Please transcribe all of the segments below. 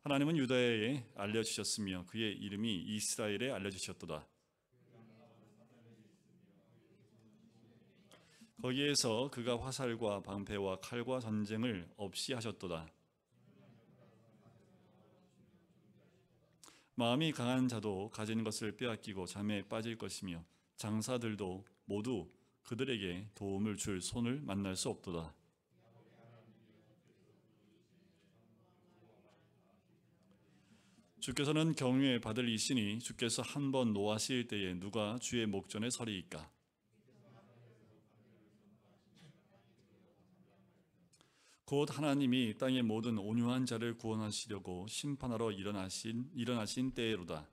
하나님은 유다에 알려주셨으며 그의 이름이 이스라엘에 알려주셨도다. 거기에서 그가 화살과 방패와 칼과 전쟁을 없이 하셨도다. 마음이 강한 자도 가진 것을 빼앗기고 잠에 빠질 것이며 장사들도 모두 그들에게 도움을 줄 손을 만날 수 없도다. 주께서는 경외 받을 이시니 주께서 한 번 노하실 때에 누가 주의 목전에 서리이까. 곧 하나님이 땅의 모든 온유한 자를 구원하시려고 심판하러 일어나신 때로다.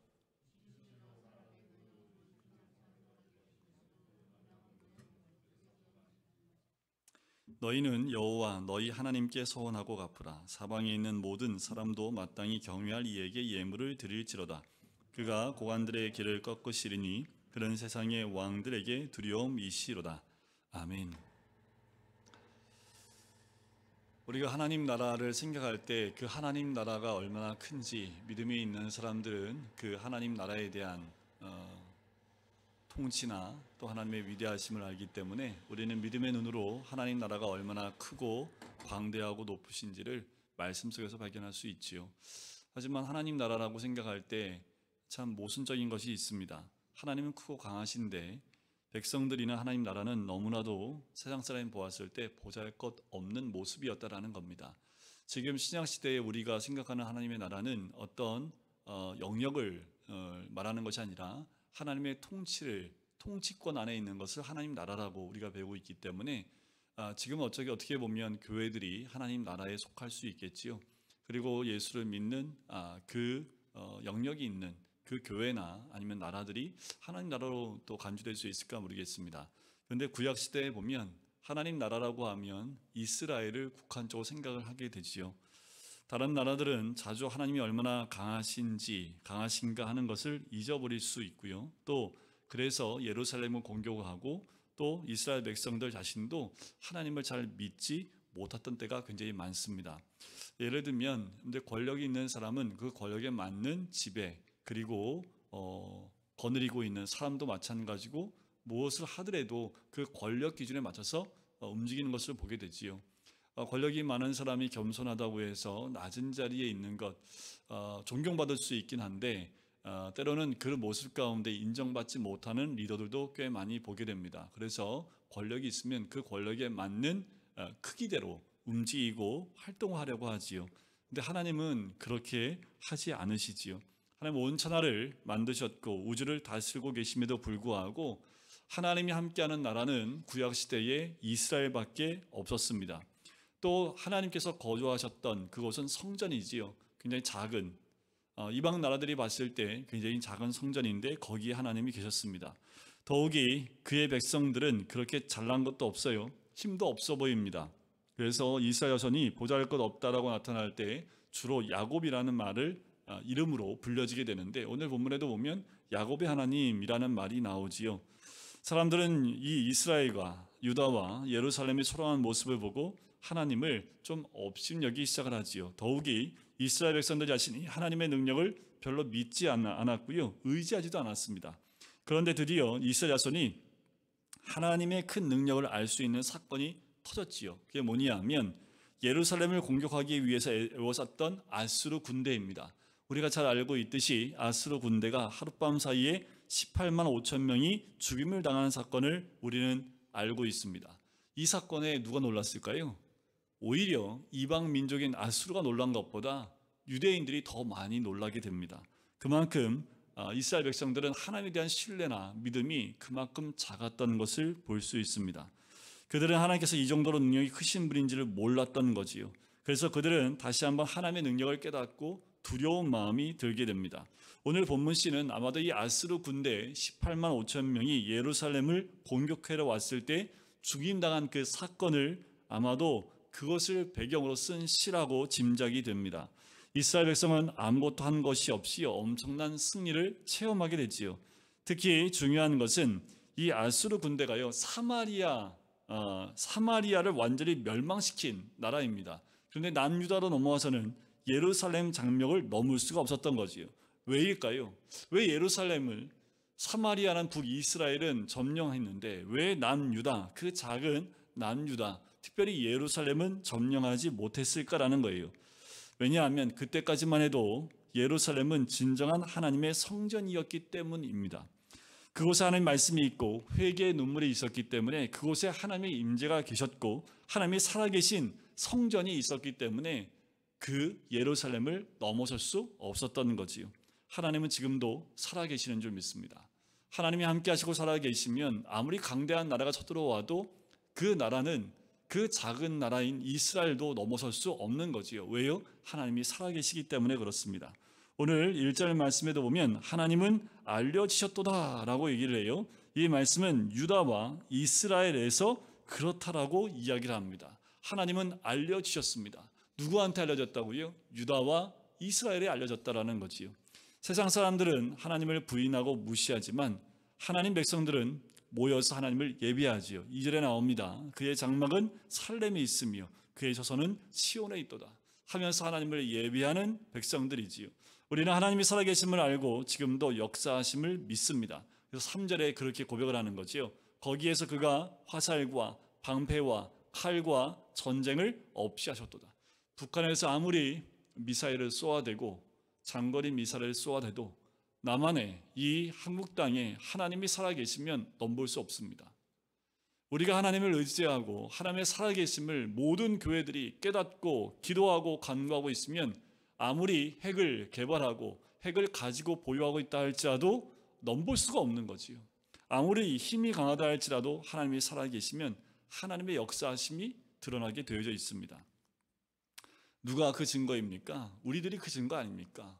너희는 여호와 너희 하나님께 서원하고 갚으라. 사방에 있는 모든 사람도 마땅히 경외할 이에게 예물을 드릴지로다. 그가 고관들의 길을 꺾으시리니 그런 세상의 왕들에게 두려움이시로다. 아멘. 우리가 하나님 나라를 생각할 때 그 하나님 나라가 얼마나 큰지 믿음이 있는 사람들은 그 하나님 나라에 대한 통치나 또 하나님의 위대하심을 알기 때문에 우리는 믿음의 눈으로 하나님 나라가 얼마나 크고 광대하고 높으신지를 말씀 속에서 발견할 수 있지요. 하지만 하나님 나라라고 생각할 때 참 모순적인 것이 있습니다. 하나님은 크고 강하신데 백성들이나 하나님 나라는 너무나도 세상 사람이 보았을 때 보잘것없는 모습이었다라는 겁니다. 지금 신약시대에 우리가 생각하는 하나님의 나라는 어떤 영역을 말하는 것이 아니라 하나님의 통치권 안에 있는 것을 하나님 나라라고 우리가 배우고 있기 때문에 지금 어떻게 보면 교회들이 하나님 나라에 속할 수 있겠지요. 그리고 예수를 믿는 그 영역이 있는 그 교회나 아니면 나라들이 하나님 나라로 또 간주될 수 있을까 모르겠습니다. 그런데 구약시대에 보면 하나님 나라라고 하면 이스라엘을 국한적으로 생각을 하게 되지요. 다른 나라들은 자주 하나님이 얼마나 강하신가 하는 것을 잊어버릴 수 있고요. 또 그래서 예루살렘을 공격하고 또 이스라엘 백성들 자신도 하나님을 잘 믿지 못했던 때가 굉장히 많습니다. 예를 들면 권력이 있는 사람은 그 권력에 맞는 지배 그리고 거느리고 있는 사람도 마찬가지고 무엇을 하더라도 그 권력 기준에 맞춰서 움직이는 것을 보게 되지요. 권력이 많은 사람이 겸손하다고 해서 낮은 자리에 있는 것 존경받을 수 있긴 한데 때로는 그 모습 가운데 인정받지 못하는 리더들도 꽤 많이 보게 됩니다. 그래서 권력이 있으면 그 권력에 맞는 크기대로 움직이고 활동하려고 하지요. 근데 하나님은 그렇게 하지 않으시지요. 하나님 온 천하를 만드셨고 우주를 다스리고 계심에도 불구하고 하나님이 함께하는 나라는 구약시대에 이스라엘밖에 없었습니다. 또 하나님께서 거주하셨던 그곳은 성전이지요. 굉장히 작은 이방 나라들이 봤을 때 굉장히 작은 성전인데 거기에 하나님이 계셨습니다. 더욱이 그의 백성들은 그렇게 잘난 것도 없어요. 힘도 없어 보입니다. 그래서 이스라엘 자손이 보잘것없다라고 나타날 때 주로 야곱이라는 말을 이름으로 불려지게 되는데 오늘 본문에도 보면 야곱의 하나님이라는 말이 나오지요. 사람들은 이 이스라엘과 유다와 예루살렘이 초라한 모습을 보고 하나님을 좀 업신여기기 시작을 하지요. 더욱이 이스라엘 백성들 자신이 하나님의 능력을 별로 믿지 않았고요. 의지하지도 않았습니다. 그런데 드디어 이스라엘 자손이 하나님의 큰 능력을 알 수 있는 사건이 터졌지요. 그게 뭐냐면 예루살렘을 공격하기 위해서 애워쌌던 아수르 군대입니다. 우리가 잘 알고 있듯이 아수르 군대가 하룻밤 사이에 18만 5천 명이 죽임을 당하는 사건을 우리는 알고 있습니다. 이 사건에 누가 놀랐을까요? 오히려 이방 민족인 아수르가 놀란 것보다 유대인들이 더 많이 놀라게 됩니다. 그만큼 이스라엘 백성들은 하나님에 대한 신뢰나 믿음이 그만큼 작았던 것을 볼 수 있습니다. 그들은 하나님께서 이 정도로 능력이 크신 분인지를 몰랐던 거지요. 그래서 그들은 다시 한번 하나님의 능력을 깨닫고 두려운 마음이 들게 됩니다. 오늘 본문 C는 아마도 이 아수르 군대 18만 5천 명이 예루살렘을 공격하러 왔을 때 죽임당한 그 사건을 아마도 그것을 배경으로 쓴 시라고 짐작이 됩니다. 이스라엘 백성은 아무것도 한 것이 없이 엄청난 승리를 체험하게 되지요. 특히 중요한 것은 이 아수르 군대가요 사마리아를 완전히 멸망시킨 나라입니다. 그런데 남유다로 넘어와서는 예루살렘 장벽을 넘을 수가 없었던 거지요. 왜일까요? 왜 예루살렘을 사마리아는 북이스라엘은 점령했는데 왜 남유다, 그 작은 남유다, 특별히 예루살렘은 점령하지 못했을까라는 거예요. 왜냐하면 그때까지만 해도 예루살렘은 진정한 하나님의 성전이었기 때문입니다. 그곳에 하나님의 말씀이 있고 회개의 눈물이 있었기 때문에 그곳에 하나님의 임재가 계셨고 하나님이 살아계신 성전이 있었기 때문에 그 예루살렘을 넘어설 수 없었던 거지요. 하나님은 지금도 살아계시는 줄 믿습니다. 하나님이 함께 하시고 살아계시면 아무리 강대한 나라가 쳐들어와도 그 나라는 그 작은 나라인 이스라엘도 넘어설 수 없는 거지요. 왜요? 하나님이 살아계시기 때문에 그렇습니다. 오늘 1절 말씀에도 보면 하나님은 알려지셨도다 라고 얘기를 해요. 이 말씀은 유다와 이스라엘에서 그렇다라고 이야기를 합니다. 하나님은 알려지셨습니다. 누구한테 알려졌다고요? 유다와 이스라엘에 알려졌다라는 거지요. 세상 사람들은 하나님을 부인하고 무시하지만 하나님 백성들은 모여서 하나님을 예배하지요. 2절에 나옵니다. 그의 장막은 살렘에 있으며 그의 저선은 시온에 있도다 하면서 하나님을 예배하는 백성들이지요. 우리는 하나님이 살아계심을 알고 지금도 역사하심을 믿습니다. 그래서 3절에 그렇게 고백을 하는 거지요. 거기에서 그가 화살과 방패와 칼과 전쟁을 없이 하셨도다. 북한에서 아무리 미사일을 쏘아대고 장거리 미사일을 쏘아대도 남한에 이 한국 땅에 하나님이 살아계시면 넘볼 수 없습니다. 우리가 하나님을 의지하고 하나님의 살아계심을 모든 교회들이 깨닫고 기도하고 간구하고 있으면 아무리 핵을 개발하고 핵을 가지고 보유하고 있다 할지라도 넘볼 수가 없는 거지요. 아무리 힘이 강하다 할지라도 하나님이 살아계시면 하나님의 역사하심이 드러나게 되어져 있습니다. 누가 그 증거입니까? 우리들이 그 증거 아닙니까?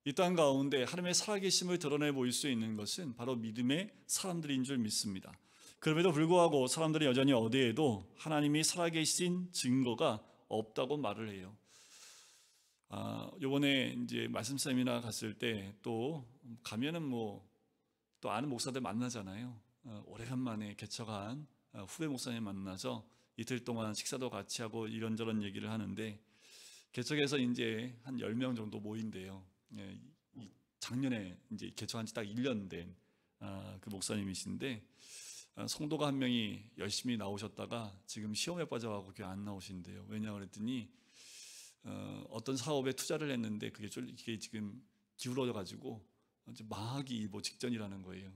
이 땅 가운데 하나님의 살아계심을 드러내 보일 수 있는 것은 바로 믿음의 사람들인 줄 믿습니다. 그럼에도 불구하고 사람들이 여전히 어디에도 하나님이 살아계신 증거가 없다고 말을 해요. 요번에 이제 말씀 세미나 갔을 때 또 가면은 또 아는 목사들 만나잖아요. 오래간만에 개척한 후배 목사님 만나서 이틀 동안 식사도 같이 하고 이런저런 얘기를 하는데 개척에서 이제 한 10명 정도 모인대요. 작년에 이제 개척한 지 딱 1년 된 그 목사님이신데 성도가 한 명이 열심히 나오셨다가 지금 시험에 빠져가고 교회 안 나오신대요. 왜냐 그랬더니 어떤 사업에 투자를 했는데 그게 지금 기울어져 가지고 망하기 직전이라는 거예요.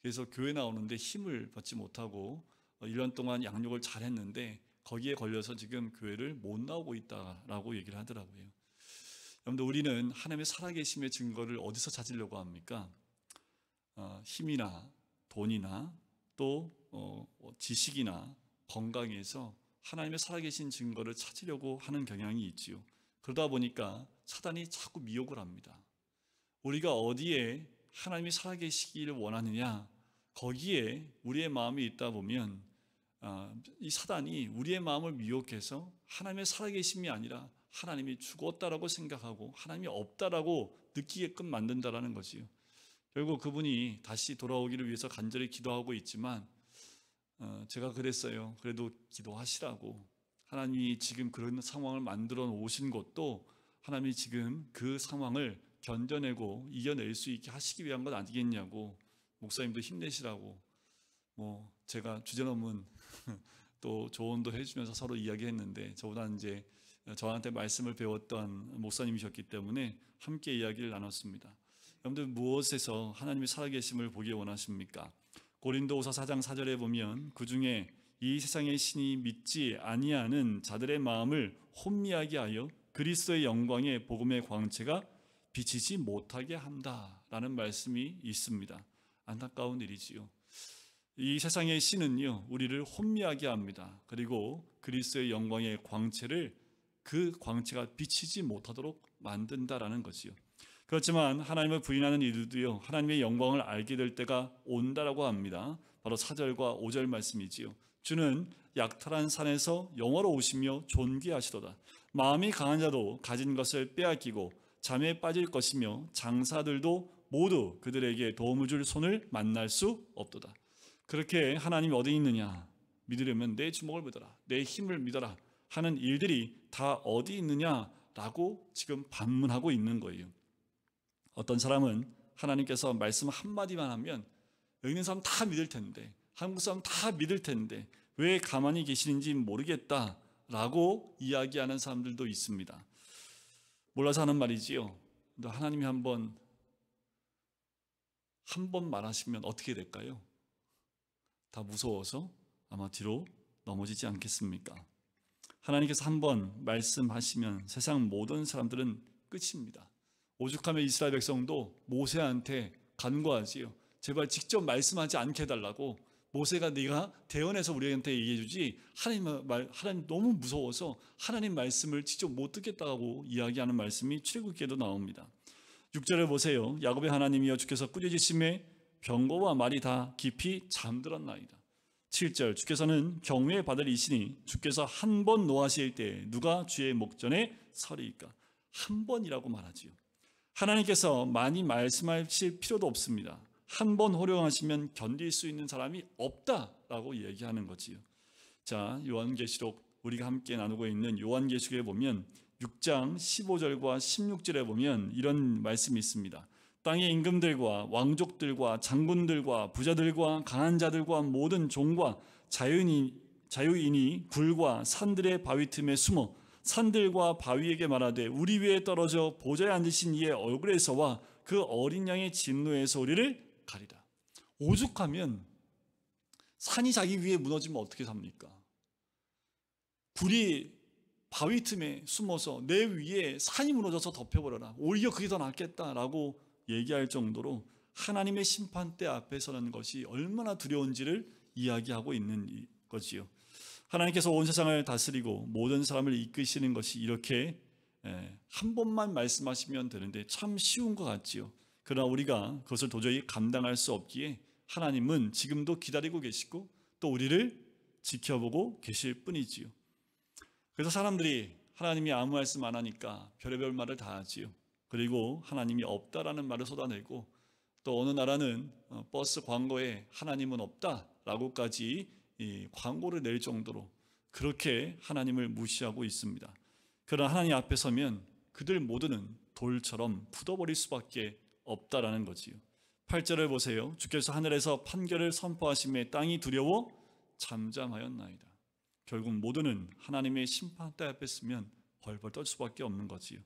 그래서 교회 나오는데 힘을 받지 못하고 1년 동안 양육을 잘 했는데 거기에 걸려서 지금 교회를 못 나오고 있다라고 얘기를 하더라고요. 여러분들, 우리는 하나님의 살아계심의 증거를 어디서 찾으려고 합니까? 힘이나 돈이나 또 지식이나 건강에서 하나님의 살아계신 증거를 찾으려고 하는 경향이 있지요. 그러다 보니까 사단이 자꾸 미혹을 합니다. 우리가 어디에 하나님이 살아계시기를 원하느냐, 거기에 우리의 마음이 있다 보면 이 사단이 우리의 마음을 미혹해서 하나님의 살아계심이 아니라 하나님이 죽었다라고 생각하고 하나님이 없다라고 느끼게끔 만든다라는 거지요. 결국 그분이 다시 돌아오기를 위해서 간절히 기도하고 있지만 제가 그랬어요. 그래도 기도하시라고. 하나님이 지금 그런 상황을 만들어 놓으신 것도 하나님이 지금 그 상황을 견뎌내고 이겨낼 수 있게 하시기 위한 것 아니겠냐고, 목사님도 힘내시라고 제가 주제넘은 또 조언도 해주면서 서로 이야기했는데, 저보다 이제 저한테 말씀을 배웠던 목사님이셨기 때문에 함께 이야기를 나눴습니다. 여러분들, 무엇에서 하나님이 살아계심을 보기 원하십니까? 고린도후서 4장 4절에 보면 그 중에 이 세상의 신이 믿지 아니하는 자들의 마음을 혼미하게 하여 그리스도의 영광의 복음의 광채가 비치지 못하게 한다라는 말씀이 있습니다. 안타까운 일이지요. 이 세상의 신은요, 우리를 혼미하게 합니다. 그리고 그리스도의 영광의 광채를, 그 광채가 비치지 못하도록 만든다라는 거지요. 그렇지만 하나님을 부인하는 이들도요, 하나님의 영광을 알게 될 때가 온다라고 합니다. 바로 4절과 5절 말씀이지요. 주는 약탈한 산에서 영화로우시며 존귀하시도다. 마음이 강한 자도 가진 것을 빼앗기고 잠에 빠질 것이며 장사들도 모두 그들에게 도움을 줄 손을 만날 수 없도다. 그렇게 하나님이 어디 있느냐 믿으려면 내 주먹을 믿어라, 내 힘을 믿어라 하는 일들이 다 어디 있느냐, 라고 지금 반문하고 있는 거예요. 어떤 사람은 하나님께서 말씀 한마디만 하면 여기 있는 사람 다 믿을 텐데, 한국 사람 다 믿을 텐데 왜 가만히 계시는지 모르겠다 라고 이야기하는 사람들도 있습니다. 몰라서 하는 말이지요. 근데 하나님이 한 번 말하시면 어떻게 될까요? 다 무서워서 아마 뒤로 넘어지지 않겠습니까? 하나님께서 한 번 말씀하시면 세상 모든 사람들은 끝입니다. 오죽하면 이스라엘 백성도 모세한테 간구하지요. 제발 직접 말씀하지 않게 해달라고. 모세가 네가 대언해서 우리한테 얘기해 주지, 하나님 너무 무서워서 하나님 말씀을 직접 못 듣겠다고 이야기하는 말씀이 출애굽기에도 나옵니다. 6절을 보세요. 야곱의 하나님이여 주께서 꾸짖으심에 병거와 말이 다 깊이 잠들었나이다. 7절 주께서는 경외 받을 이시니 주께서 한 번 노하실 때 누가 주의 목전에 서리이까. 한 번이라고 말하지요. 하나님께서 많이 말씀하실 필요도 없습니다. 한 번 호령하시면 견딜 수 있는 사람이 없다라고 얘기하는 거지요. 자, 요한계시록 우리가 함께 나누고 있는 요한계시록에 보면 6장 15절과 16절에 보면 이런 말씀이 있습니다. 땅의 임금들과 왕족들과 장군들과 부자들과 강한 자들과 모든 종과 자유인이 굴과 산들의 바위 틈에 숨어 산들과 바위에게 말하되 우리 위에 떨어져 보좌에 앉으신 이의 얼굴에서와 그 어린 양의 진노에서 우리를 가리라. 오죽하면 산이 자기 위에 무너지면 어떻게 삽니까? 굴이 바위 틈에 숨어서 내 위에 산이 무너져서 덮여버려라. 오히려 그게 더 낫겠다라고 얘기할 정도로 하나님의 심판대 앞에 서는 것이 얼마나 두려운지를 이야기하고 있는 거지요. 하나님께서 온 세상을 다스리고 모든 사람을 이끄시는 것이 이렇게 한 번만 말씀하시면 되는데 참 쉬운 것 같지요. 그러나 우리가 그것을 도저히 감당할 수 없기에 하나님은 지금도 기다리고 계시고 또 우리를 지켜보고 계실 뿐이지요. 그래서 사람들이 하나님이 아무 말씀 안 하니까 별의별 말을 다 하지요. 그리고 하나님이 없다라는 말을 쏟아내고 또 어느 나라는 버스 광고에 하나님은 없다라고까지 광고를 낼 정도로 그렇게 하나님을 무시하고 있습니다. 그러나 하나님 앞에 서면 그들 모두는 돌처럼 굳어버릴 수밖에 없다라는 거지요. 8절을 보세요. 주께서 하늘에서 판결을 선포하심에 땅이 두려워 잠잠하였나이다. 결국 모두는 하나님의 심판대 앞에 서면 벌벌 떨 수밖에 없는 거지요.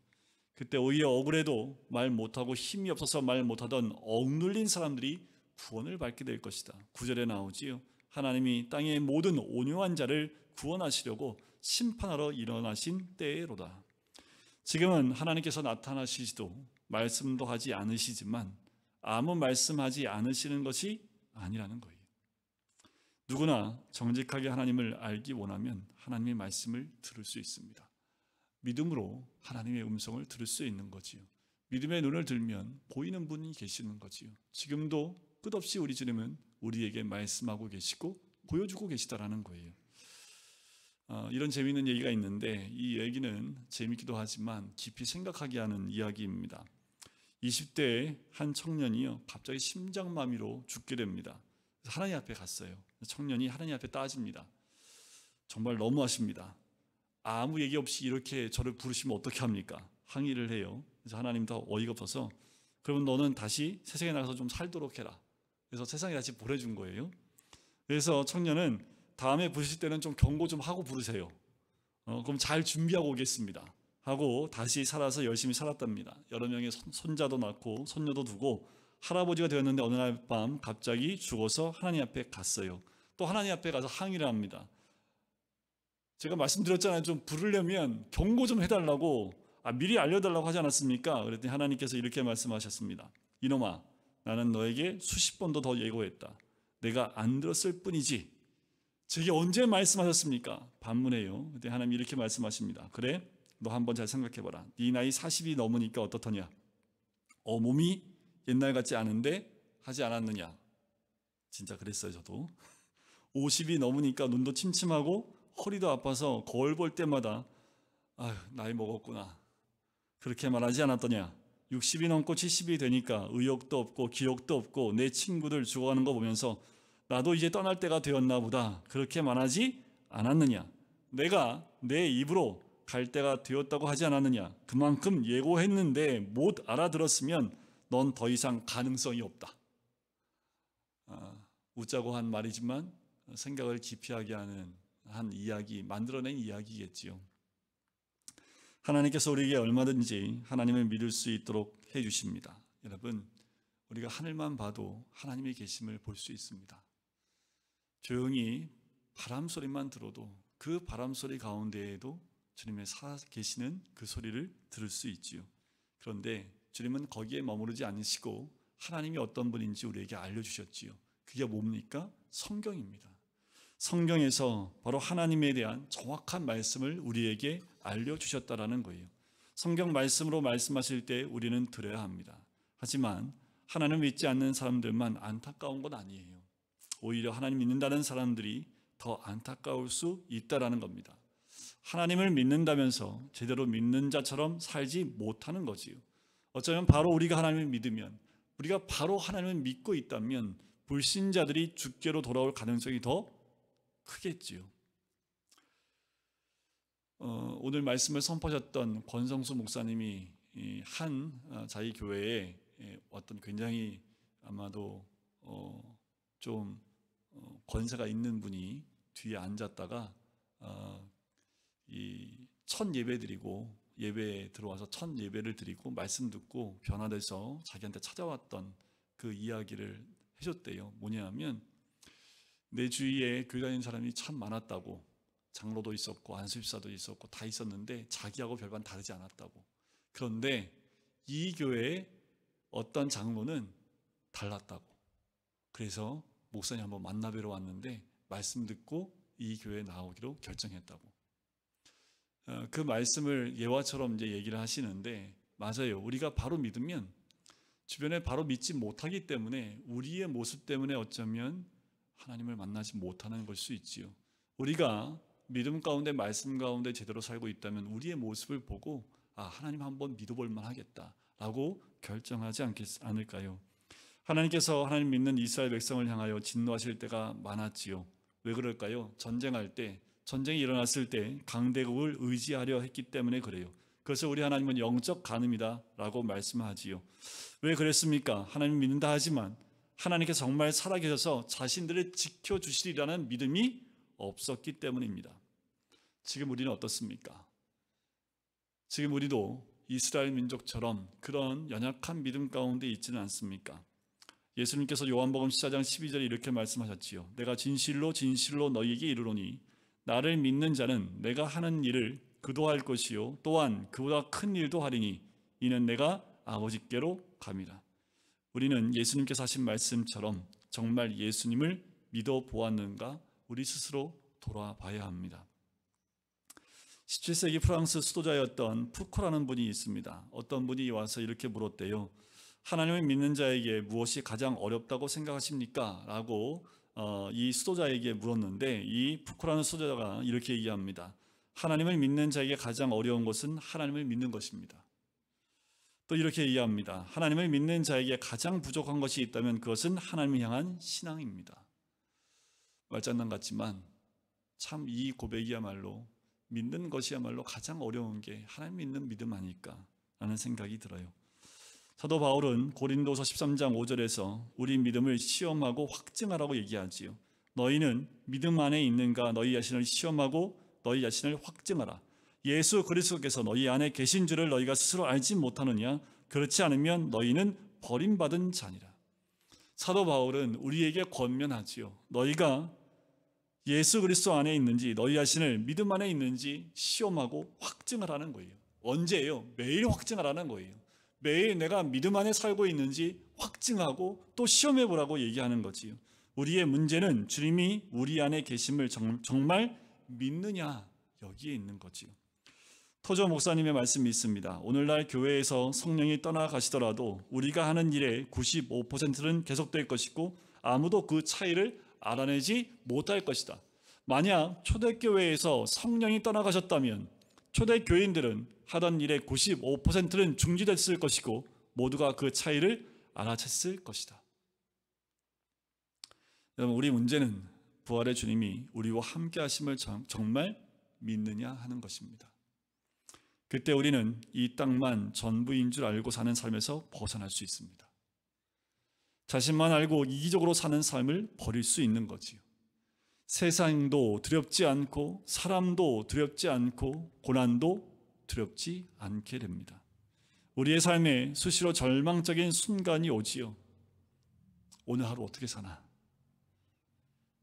그때 오히려 억울해도 말 못하고 힘이 없어서 말 못하던 억눌린 사람들이 구원을 받게 될 것이다. 9절에 나오지요. 하나님이 땅의 모든 온유한 자를 구원하시려고 심판하러 일어나신 때로다. 지금은 하나님께서 나타나시지도 말씀도 하지 않으시지만 아무 말씀하지 않으시는 것이 아니라는 거예요. 누구나 정직하게 하나님을 알기 원하면 하나님의 말씀을 들을 수 있습니다. 믿음으로 하나님의 음성을 들을 수 있는 거지요. 믿음의 눈을 들면 보이는 분이 계시는 거지요. 지금도 끝없이 우리 주님은 우리에게 말씀하고 계시고 보여주고 계시다라는 거예요. 이런 재미있는 얘기가 있는데 이 얘기는 재미있기도 하지만 깊이 생각하게 하는 이야기입니다. 20대의 한 청년이요 갑자기 심장마비로 죽게 됩니다. 하나님 앞에 갔어요. 청년이 하나님 앞에 따집니다. 정말 너무하십니다. 아무 얘기 없이 이렇게 저를 부르시면 어떻게 합니까? 항의를 해요. 그래서 하나님 더 어이가 없어서 그러면 너는 다시 세상에 나가서 좀 살도록 해라. 그래서 세상에 다시 보내준 거예요. 그래서 청년은 다음에 부르실 때는 좀 경고 좀 하고 부르세요. 그럼 잘 준비하고 오겠습니다. 하고 다시 살아서 열심히 살았답니다. 여러 명의 손자도 낳고 손녀도 두고 할아버지가 되었는데 어느 날 밤 갑자기 죽어서 하나님 앞에 갔어요. 또 하나님 앞에 가서 항의를 합니다. 제가 말씀드렸잖아요. 좀 부르려면 경고 좀 해달라고 미리 알려달라고 하지 않았습니까? 그랬더니 하나님께서 이렇게 말씀하셨습니다. 이놈아, 나는 너에게 수십 번도 더 예고했다. 내가 안 들었을 뿐이지. 제게 언제 말씀하셨습니까? 반문해요. 그때 하나님이 이렇게 말씀하십니다. 그래? 너 한번 잘 생각해봐라. 네 나이 40이 넘으니까 어떻더냐? 몸이 옛날 같지 않은데 하지 않았느냐? 진짜 그랬어요. 저도 50이 넘으니까 눈도 침침하고 허리도 아파서 거울 볼 때마다 아휴 나이 먹었구나 그렇게 말하지 않았더냐? 60이 넘고 70이 되니까 의욕도 없고 기억도 없고 내 친구들 죽어가는 거 보면서 나도 이제 떠날 때가 되었나 보다 그렇게 말하지 않았느냐? 내가 내 입으로 갈 때가 되었다고 하지 않았느냐? 그만큼 예고했는데 못 알아들었으면 넌 더 이상 가능성이 없다. 웃자고 한 말이지만 생각을 기피하게 하는 한 이야기, 만들어낸 이야기겠지요. 하나님께서 우리에게 얼마든지 하나님을 믿을 수 있도록 해주십니다. 여러분, 우리가 하늘만 봐도 하나님의 계심을 볼 수 있습니다. 조용히 바람 소리만 들어도 그 바람 소리 가운데에도 주님의 살아계시는 그 소리를 들을 수 있지요. 그런데 주님은 거기에 머무르지 않으시고 하나님이 어떤 분인지 우리에게 알려주셨지요. 그게 뭡니까? 성경입니다. 성경에서 바로 하나님에 대한 정확한 말씀을 우리에게 알려주셨다라는 거예요. 성경 말씀으로 말씀하실 때 우리는 들어야 합니다. 하지만 하나님을 믿지 않는 사람들만 안타까운 건 아니에요. 오히려 하나님 믿는다는 사람들이 더 안타까울 수 있다라는 겁니다. 하나님을 믿는다면서 제대로 믿는 자처럼 살지 못하는 거지요. 어쩌면 바로 우리가 하나님을 믿으면, 우리가 바로 하나님을 믿고 있다면 불신자들이 주께로 돌아올 가능성이 더 크겠지요. 오늘 말씀을 선포하셨던 권성수 목사님이 한 자기 교회에 어떤 굉장히 아마도 좀 권세가 있는 분이 뒤에 앉았다가 이 첫 예배 드리고 예배에 들어와서 첫 예배를 드리고 말씀 듣고 변화돼서 자기한테 찾아왔던 그 이야기를 해줬대요. 뭐냐면 내 주위에 교회 다니는 사람이 참 많았다고, 장로도 있었고 안수집사도 있었고 다 있었는데 자기하고 별반 다르지 않았다고. 그런데 이 교회에 어떤 장로는 달랐다고. 그래서 목사님 한번 만나뵈러 왔는데 말씀 듣고 이 교회에 나오기로 결정했다고. 그 말씀을 예화처럼 이제 얘기를 하시는데, 맞아요. 우리가 바로 믿으면 주변에 바로 믿지 못하기 때문에 우리의 모습 때문에 어쩌면 하나님을 만나지 못하는 걸 수 있지요. 우리가 믿음 가운데 말씀 가운데 제대로 살고 있다면 우리의 모습을 보고 하나님 한번 믿어볼 만하겠다라고 결정하지 않을까요? 하나님께서 하나님 믿는 이스라엘 백성을 향하여 진노하실 때가 많았지요. 왜 그럴까요? 전쟁이 일어났을 때 강대국을 의지하려 했기 때문에 그래요. 그래서 우리 하나님은 영적 간음이다 라고 말씀하지요. 왜 그랬습니까? 하나님 믿는다 하지만 하나님께서 정말 살아계셔서 자신들을 지켜주시리라는 믿음이 없었기 때문입니다. 지금 우리는 어떻습니까? 지금 우리도 이스라엘 민족처럼 그런 연약한 믿음 가운데 있지는 않습니까? 예수님께서 요한복음 14장 12절에 이렇게 말씀하셨지요. 내가 진실로 진실로 너희에게 이르노니 나를 믿는 자는 내가 하는 일을 그도 할 것이요 또한 그보다 큰 일도 하리니 이는 내가 아버지께로 감이라. 우리는 예수님께서 하신 말씀처럼 정말 예수님을 믿어 보았는가 우리 스스로 돌아봐야 합니다. 17세기 프랑스 수도자였던 푸코라는 분이 있습니다. 어떤 분이 와서 이렇게 물었대요. 하나님을 믿는 자에게 무엇이 가장 어렵다고 생각하십니까? 라고 이 수도자에게 물었는데, 이 푸코라는 수도자가 이렇게 얘기합니다. 하나님을 믿는 자에게 가장 어려운 것은 하나님을 믿는 것입니다. 또 이렇게 얘기합니다. 하나님을 믿는 자에게 가장 부족한 것이 있다면 그것은 하나님을 향한 신앙입니다. 말장난 같지만 참 이 고백이야말로 믿는 것이야말로 가장 어려운 게 하나님 믿는 믿음 아닐까 라는 생각이 들어요. 사도 바울은 고린도서 13장 5절에서 우리 믿음을 시험하고 확증하라고 얘기하지요. 너희는 믿음 안에 있는가 너희 자신을 시험하고 너희 자신을 확증하라. 예수 그리스도께서 너희 안에 계신 줄을 너희가 스스로 알지 못하느냐? 그렇지 않으면 너희는 버림받은 자니라. 사도 바울은 우리에게 권면하지요. 너희가 예수 그리스도 안에 있는지 너희 자신을 믿음 안에 있는지 시험하고 확증하라는 거예요. 언제예요? 매일 확증하라는 거예요. 매일 내가 믿음 안에 살고 있는지 확증하고 또 시험해 보라고 얘기하는 거지요. 우리의 문제는 주님이 우리 안에 계심을 정말 믿느냐 여기에 있는 거지요. 토저 목사님의 말씀이 있습니다. 오늘날 교회에서 성령이 떠나가시더라도 우리가 하는 일의 95%는 계속될 것이고 아무도 그 차이를 알아내지 못할 것이다. 만약 초대교회에서 성령이 떠나가셨다면 초대교인들은 하던 일의 95%는 중지됐을 것이고 모두가 그 차이를 알아챘을 것이다. 여러분, 우리 문제는 부활의 주님이 우리와 함께 하심을 정말 믿느냐 하는 것입니다. 그때 우리는 이 땅만 전부인 줄 알고 사는 삶에서 벗어날 수 있습니다. 자신만 알고 이기적으로 사는 삶을 버릴 수 있는 거지요. 세상도 두렵지 않고 사람도 두렵지 않고 고난도 두렵지 않게 됩니다. 우리의 삶에 수시로 절망적인 순간이 오지요. 오늘 하루 어떻게 사나?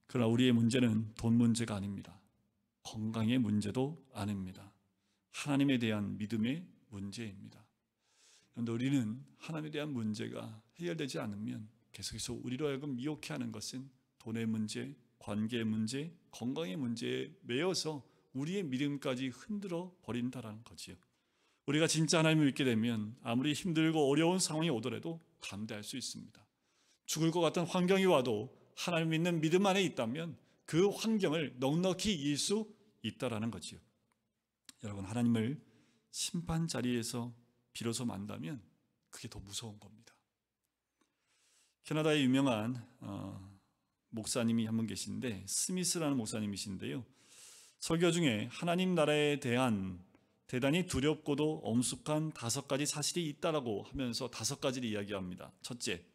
그러나 우리의 문제는 돈 문제가 아닙니다. 건강의 문제도 아닙니다. 하나님에 대한 믿음의 문제입니다. 그런데 우리는 하나님에 대한 문제가 해결되지 않으면 계속해서 우리로 하여금 미혹해하는 것은 돈의 문제, 관계의 문제, 건강의 문제에 매여서 우리의 믿음까지 흔들어 버린다는 거지요. 우리가 진짜 하나님을 믿게 되면 아무리 힘들고 어려운 상황이 오더라도 담대할 수 있습니다. 죽을 것 같은 환경이 와도 하나님 믿는 믿음 안에 있다면 그 환경을 넉넉히 이길 수 있다라는 거지요. 여러분, 하나님을 심판 자리에서 비로소 만나면 그게 더 무서운 겁니다. 캐나다의 유명한 목사님이 한 분 계신데, 스미스라는 목사님이신데요, 설교 중에 하나님 나라에 대한 대단히 두렵고도 엄숙한 5가지 사실이 있다라고 하면서 5가지를 이야기합니다. 첫째,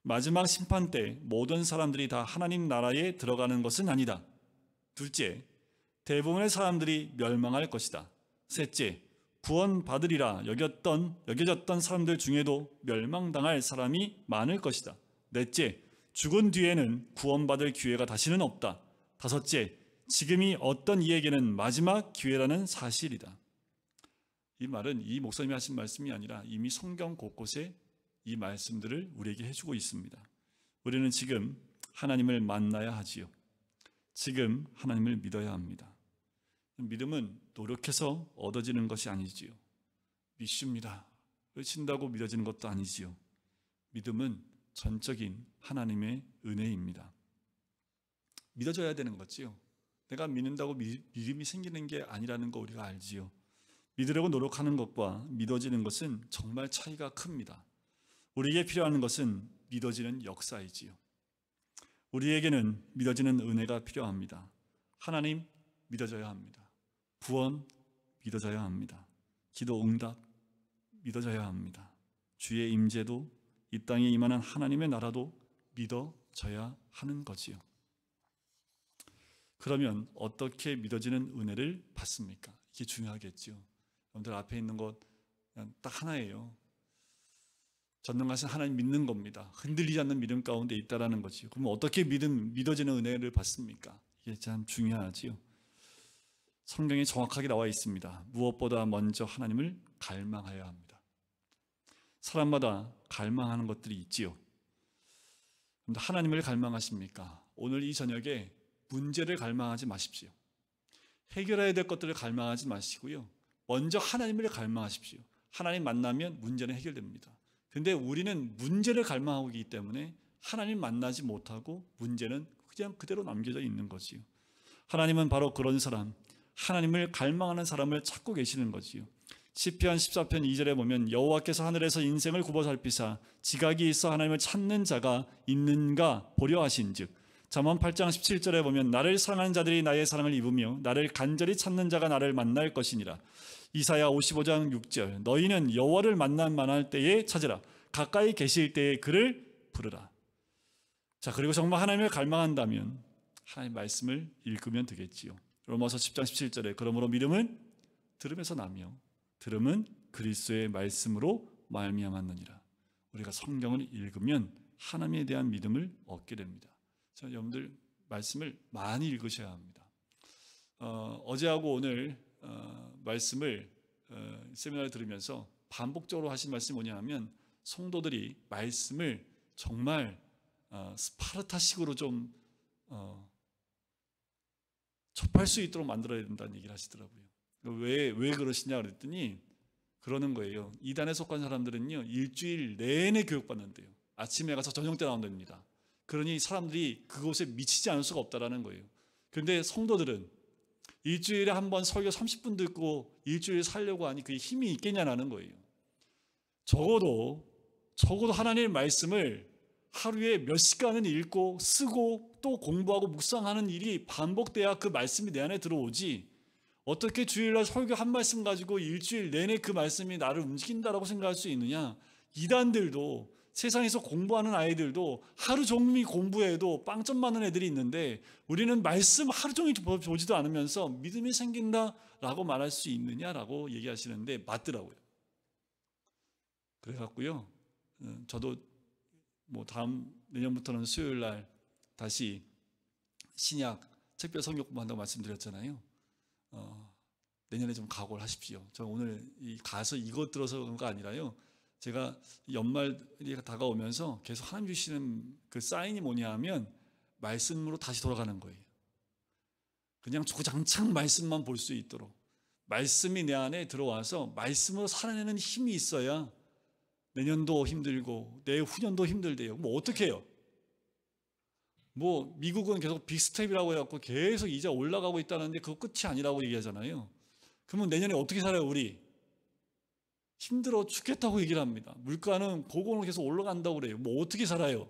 마지막 심판 때 모든 사람들이 다 하나님 나라에 들어가는 것은 아니다. 둘째, 대부분의 사람들이 멸망할 것이다. 셋째, 구원받으리라 여겨졌던 사람들 중에도 멸망당할 사람이 많을 것이다. 넷째, 죽은 뒤에는 구원받을 기회가 다시는 없다. 다섯째, 지금이 어떤 이에게는 마지막 기회라는 사실이다. 이 말은 이 목사님이 하신 말씀이 아니라 이미 성경 곳곳에 이 말씀들을 우리에게 해주고 있습니다. 우리는 지금 하나님을 만나야 하지요. 지금 하나님을 믿어야 합니다. 믿음은 노력해서 얻어지는 것이 아니지요. 믿습니다. 외친다고 믿어지는 것도 아니지요. 믿음은 전적인 하나님의 은혜입니다. 믿어져야 되는 거지요. 내가 믿는다고 믿음이 생기는 게 아니라는 거 우리가 알지요. 믿으려고 노력하는 것과 믿어지는 것은 정말 차이가 큽니다. 우리에게 필요한 것은 믿어지는 역사이지요. 우리에게는 믿어지는 은혜가 필요합니다. 하나님 믿어져야 합니다. 구원 믿어져야 합니다. 기도 응답 믿어져야 합니다. 주의 임재도 이 땅에 임하는 하나님의 나라도 믿어져야 하는 거지요. 그러면 어떻게 믿어지는 은혜를 받습니까? 이게 중요하겠지요. 여러분들 앞에 있는 것 딱 하나예요. 전능하신 하나님 믿는 겁니다. 흔들리지 않는 믿음 가운데 있다라는 거지요. 그럼 어떻게 믿어지는 은혜를 받습니까? 이게 참 중요하지요. 성경에 정확하게 나와 있습니다. 무엇보다 먼저 하나님을 갈망하여야 합니다. 사람마다 갈망하는 것들이 있지요. 그런데 하나님을 갈망하십니까? 오늘 이 저녁에 문제를 갈망하지 마십시오. 해결해야 될 것들을 갈망하지 마시고요. 먼저 하나님을 갈망하십시오. 하나님 만나면 문제는 해결됩니다. 근데 우리는 문제를 갈망하고 있기 때문에 하나님 만나지 못하고 문제는 그냥 그대로 남겨져 있는 거지요. 하나님은 바로 그런 사람, 하나님을 갈망하는 사람을 찾고 계시는 거지요. 시편 14편 2절에 보면 여호와께서 하늘에서 인생을 굽어 살피사 지각이 있어 하나님을 찾는 자가 있는가 보려 하신즉. 잠언 8장 17절에 보면 나를 사랑하는 자들이 나의 사랑을 입으며 나를 간절히 찾는 자가 나를 만날 것이니라. 이사야 55장 6절 너희는 여호와를 만날 때에 찾으라. 가까이 계실 때에 그를 부르라. 자, 그리고 정말 하나님을 갈망한다면 하나님의 말씀을 읽으면 되겠지요. 로마서 10장 17절에 그러므로 믿음은 들음에서 나며 들음은 그리스도의 말씀으로 말미암았느니라. 우리가 성경을 읽으면 하나님에 대한 믿음을 얻게 됩니다. 자, 여러분들 말씀을 많이 읽으셔야 합니다. 어제하고 오늘 말씀을 세미나를 들으면서 반복적으로 하신 말씀이 뭐냐 하면 성도들이 말씀을 정말 스파르타식으로 좀 접할 수 있도록 만들어야 된다는 얘기를 하시더라고요. 왜 그러시냐 그랬더니 그러는 거예요. 이단에 속한 사람들은요 일주일 내내 교육받는데요. 아침에 가서 저녁 때 나온답니다. 그러니 사람들이 그곳에 미치지 않을 수가 없다라는 거예요. 그런데 성도들은 일주일에 한 번 설교 30분 듣고 일주일 살려고 하니 그게 힘이 있겠냐라는 거예요. 적어도 하나님의 말씀을 하루에 몇 시간은 읽고 쓰고 또 공부하고 묵상하는 일이 반복돼야 그 말씀이 내 안에 들어오지, 어떻게 주일날 설교 한 말씀 가지고 일주일 내내 그 말씀이 나를 움직인다라고 생각할 수 있느냐? 이단들도, 세상에서 공부하는 아이들도 하루 종일 공부해도 빵점 맞는 애들이 있는데 우리는 말씀 하루 종일 보지도 않으면서 믿음이 생긴다라고 말할 수 있느냐라고 얘기하시는데 맞더라고요. 그래갖고요, 저도 뭐 다음 내년부터는 수요일 날 다시 신약 특별 성경 공부한다고 말씀드렸잖아요. 내년에 좀 각오를 하십시오. 저 오늘 가서 이것 들어서 그런 거 아니라요. 제가 연말이 다가오면서 계속 하나님 주시는 그 사인이 뭐냐 하면 말씀으로 다시 돌아가는 거예요. 그냥 주구장창 말씀만 볼 수 있도록 말씀이 내 안에 들어와서 말씀으로 살아내는 힘이 있어야 내년도 힘들고 내후년도 힘들대요. 뭐 어떻게 해요? 뭐 미국은 계속 빅스텝이라고 해갖고 계속 이자 올라가고 있다는데 그거 끝이 아니라고 얘기하잖아요. 그러면 내년에 어떻게 살아요 우리? 힘들어 죽겠다고 얘기를 합니다. 물가는 고공으로 계속 올라간다고 그래요. 뭐 어떻게 살아요?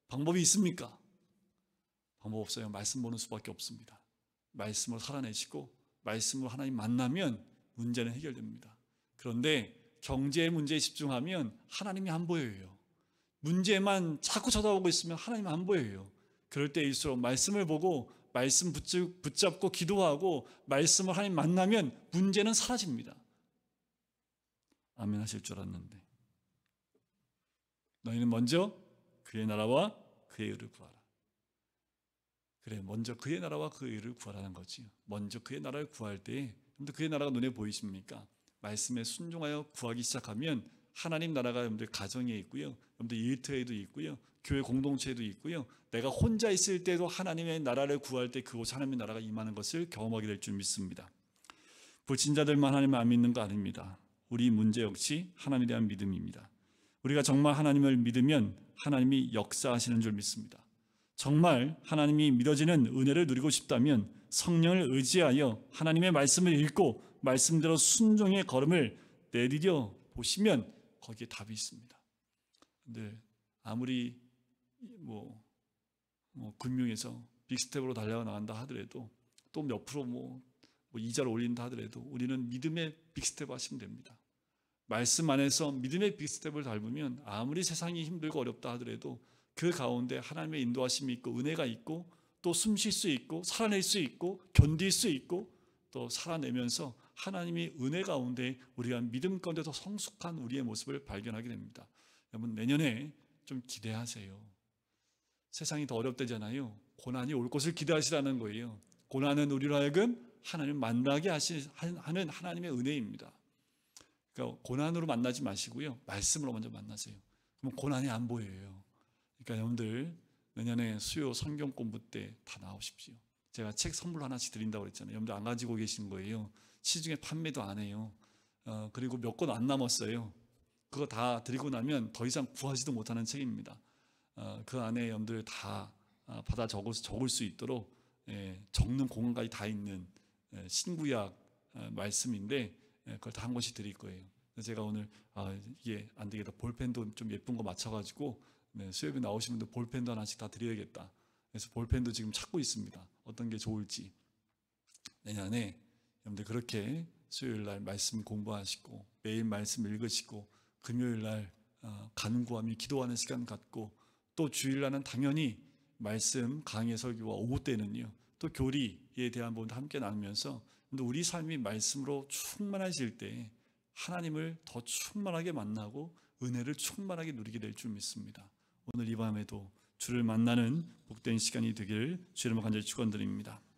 방법이 있습니까? 방법 없어요. 말씀 보는 수밖에 없습니다. 말씀을 살아내시고 말씀으로 하나님 만나면 문제는 해결됩니다. 그런데 경제의 문제에 집중하면 하나님이 안 보여요. 문제만 자꾸 쳐다보고 있으면 하나님 안 보여요. 그럴 때일수록 말씀을 보고 말씀 붙잡고 기도하고 말씀을 하나님 만나면 문제는 사라집니다. 아멘 하실 줄 알았는데 너희는 먼저 그의 나라와 그의 의를 구하라. 그래, 먼저 그의 나라와 그의 의를 구하라는 거지요. 먼저 그의 나라를 구할 때 그의 나라가 눈에 보이십니까? 말씀에 순종하여 구하기 시작하면 하나님 나라가 여러분들 가정에 있고요, 여러분들 일터에도 있고요, 교회 공동체에도 있고요, 내가 혼자 있을 때도 하나님의 나라를 구할 때 그곳 하나님의 나라가 임하는 것을 경험하게 될 줄 믿습니다. 불신자들만 하나님을 안 믿는 거 아닙니다. 우리 문제 역시 하나님에 대한 믿음입니다. 우리가 정말 하나님을 믿으면 하나님이 역사하시는 줄 믿습니다. 정말 하나님이 믿어지는 은혜를 누리고 싶다면 성령을 의지하여 하나님의 말씀을 읽고 말씀대로 순종의 걸음을 내디뎌 보시면 거기에 답이 있습니다. 근데 아무리 금융에서 빅스텝으로 달려 나간다 하더라도 또 몇 프로 이자를 올린다 하더라도 우리는 믿음의 빅스텝 하시면 됩니다. 말씀 안에서 믿음의 빅스텝을 밟으면 아무리 세상이 힘들고 어렵다 하더라도 그 가운데 하나님의 인도하심이 있고 은혜가 있고 또 숨 쉴 수 있고 살아낼 수 있고 견딜 수 있고 또 살아내면서 하나님이 은혜 가운데 우리가 믿음 가운데 더 성숙한 우리의 모습을 발견하게 됩니다. 여러분 내년에 좀 기대하세요. 세상이 더 어렵다잖아요. 고난이 올 것을 기대하시라는 거예요. 고난은 우리로 하여금 하나님을 만나게 하는 하나님의 은혜입니다. 그러니까 고난으로 만나지 마시고요, 말씀으로 먼저 만나세요. 그럼 고난이 안 보여요. 그러니까 여러분들 내년에 수요 성경 공부 때 다 나오십시오. 제가 책 선물 하나씩 드린다고 그랬잖아요. 여러분들 안 가지고 계신 거예요. 시중에 판매도 안 해요. 그리고 몇 권 안 남았어요. 그거 다 드리고 나면 더 이상 구하지도 못하는 책입니다. 그 안에 여러분들 다 받아 적을 수 있도록 적는 공간까지 다 있는 신구약 말씀인데 그걸 다 한 권씩 드릴 거예요. 제가 오늘 이게 안 되겠다, 볼펜도 좀 예쁜 거 맞춰가지고 수요일에 나오신 분들 볼펜도 하나씩 다 드려야겠다. 그래서 볼펜도 지금 찾고 있습니다. 어떤 게 좋을지. 내년에 여러분들 그렇게 수요일 날 말씀 공부하시고 매일 말씀 읽으시고 금요일 날 간구하며 기도하는 시간 갖고 또 주일 날은 당연히 말씀 강의 설교와 오후 때는요 또 교리에 대한 부분도 함께 나누면서 우리 삶이 말씀으로 충만해질 때 하나님을 더 충만하게 만나고 은혜를 충만하게 누리게 될 줄 믿습니다. 오늘 이 밤에도 주를 만나는 복된 시간이 되기를 주의 이름으로 간절히 축원드립니다.